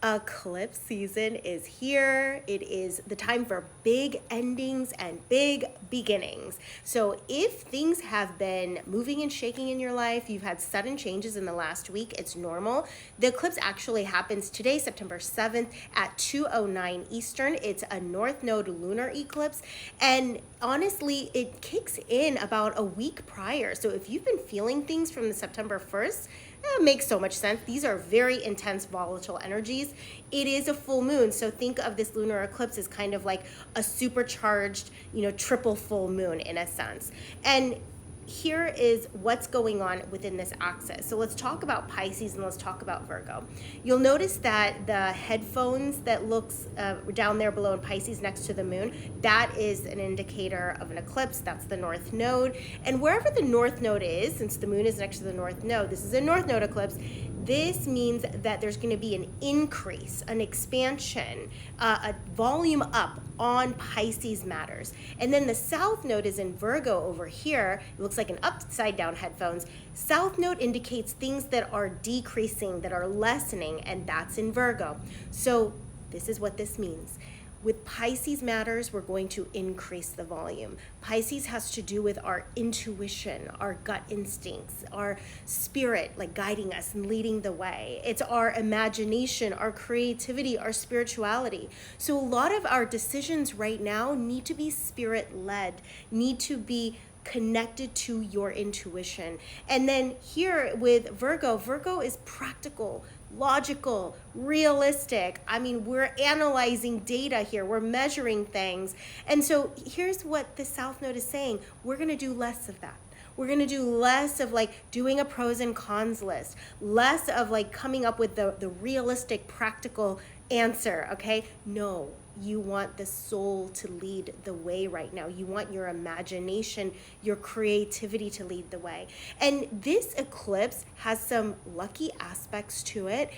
Eclipse season is here. It is the time for big endings and big beginnings. So, if things have been moving and shaking in your life, you've had sudden changes in the last week, it's normal. The eclipse actually happens today, September 7th at 2:09 Eastern. It's a North Node lunar eclipse. And honestly, it kicks in about a week prior. So, if you've been feeling things from the September 1st, that makes so much sense. These are very intense, volatile energies. It is a full moon, so think of this lunar eclipse as kind of like a supercharged, triple full moon in a sense. And here is what's going on within this axis. So let's talk about Pisces and let's talk about Virgo. You'll notice that the headphones that looks down there below in Pisces next to the moon, that is an indicator of an eclipse. That's the North Node. And wherever the North Node is, since the moon is next to the North Node, this is a North Node eclipse. This means that there's going to be an increase, an expansion, a volume up on Pisces matters. And then the South Node is in Virgo over here. It looks like an upside down headphones. South Node indicates things that are decreasing, that are lessening, and that's in Virgo. So this is what this means. With Pisces matters, we're going to increase the volume. Pisces has to do with our intuition, our gut instincts, our spirit, like guiding us and leading the way. It's our imagination, our creativity, our spirituality. So a lot of our decisions right now need to be spirit-led, need to be connected to your intuition. And then here with Virgo, Virgo is practical, logical, realistic. I mean, we're analyzing data here, we're measuring things. And so here's what the South Node is saying: we're going to do less of that. We're going to do less of like doing a pros and cons list, less of like coming up with the realistic, practical answer, okay? No, you want the soul to lead the way right now. You want your imagination, your creativity to lead the way. And this eclipse has some lucky aspects to it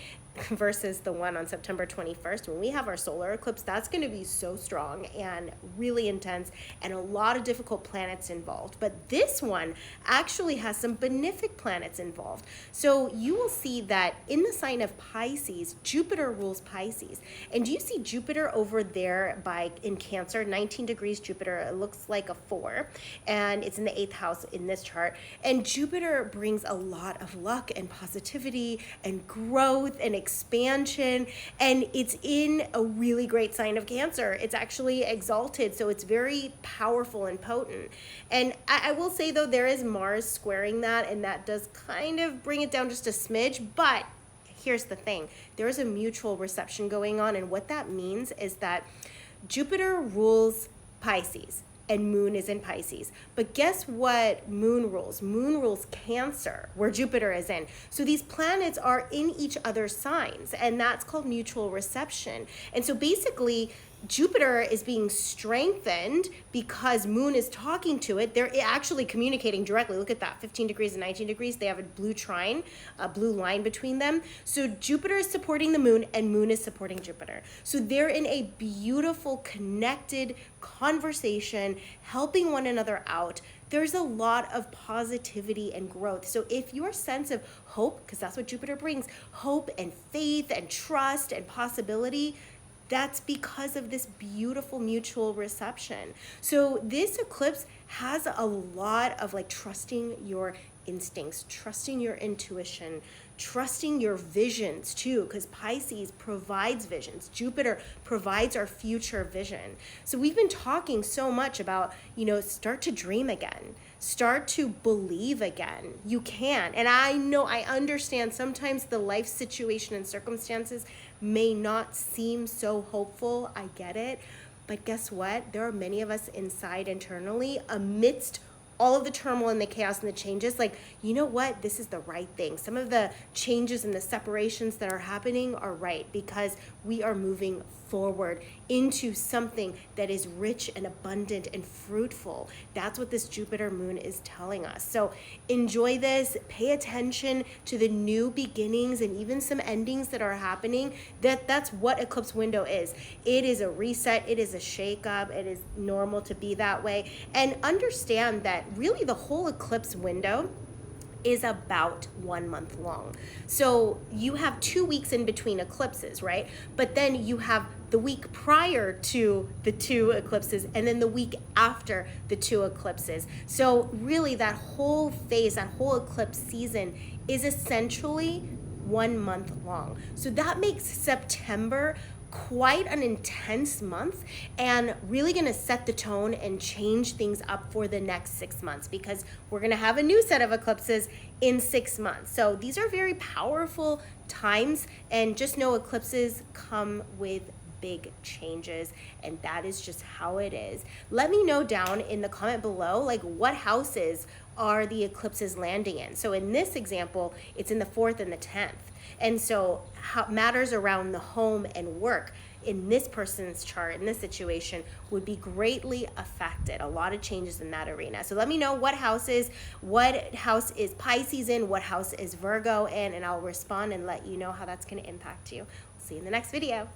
versus the one on September 21st. When we have our solar eclipse, that's going to be so strong and really intense and a lot of difficult planets involved. But this one actually has some benefic planets involved. So you will see that in the sign of Pisces, Jupiter rules Pisces. And do you see Jupiter over there in Cancer, 19 degrees Jupiter? It looks like a 4, and it's in the 8th house in this chart. And Jupiter brings a lot of luck and positivity and growth and expansion, and it's in a really great sign of Cancer. It's actually exalted, so it's very powerful and potent. And I will say though, there is Mars squaring that, and that does kind of bring it down just a smidge. But here's the thing: there is a mutual reception going on, and what that means is that Jupiter rules Pisces and Moon is in Pisces. But guess what Moon rules? Moon rules Cancer, where Jupiter is in. So these planets are in each other's signs, and that's called mutual reception. And so basically, Jupiter is being strengthened because Moon is talking to it. They're actually communicating directly. Look at that, 15 degrees and 19 degrees. They have a blue trine, a blue line between them. So Jupiter is supporting the Moon and Moon is supporting Jupiter. So they're in a beautiful, connected conversation, helping one another out. There's a lot of positivity and growth. So if your sense of hope, because that's what Jupiter brings, hope and faith and trust and possibility, that's because of this beautiful mutual reception. So this eclipse has a lot of like trusting your instincts, trusting your intuition, trusting your visions too, because Pisces provides visions. Jupiter provides our future vision. So we've been talking so much about, start to dream again, start to believe again. You can. And I understand sometimes the life situation and circumstances may not seem so hopeful. I get it. But guess what? There are many of us inside internally amidst all of the turmoil and the chaos and the changes, like, you know what? This is the right thing. Some of the changes and the separations that are happening are right because we are moving forward into something that is rich and abundant and fruitful. That's what this Jupiter moon is telling us. So enjoy this, pay attention to the new beginnings and even some endings that are happening. That's what eclipse window is. It is a reset, it is a shakeup, it is normal to be that way. And understand that really the whole eclipse window is about 1 month long. So you have 2 weeks in between eclipses, right? But then you have the week prior to the 2 eclipses and then the week after the 2 eclipses. So really that whole phase, that whole eclipse season is essentially 1 month long. So that makes September quite an intense month and really going to set the tone and change things up for the next 6 months, because we're going to have a new set of eclipses in 6 months. So these are very powerful times, and just know eclipses come with big changes, and that is just how it is. Let me know down in the comment below, like, what houses are the eclipses landing in. So in this example, it's in the 4th and the 10th. And so matters around the home and work in this person's chart, in this situation, would be greatly affected. A lot of changes in that arena. So let me know what house is Pisces in, what house is Virgo in, and I'll respond and let you know how that's going to impact you. See you in the next video.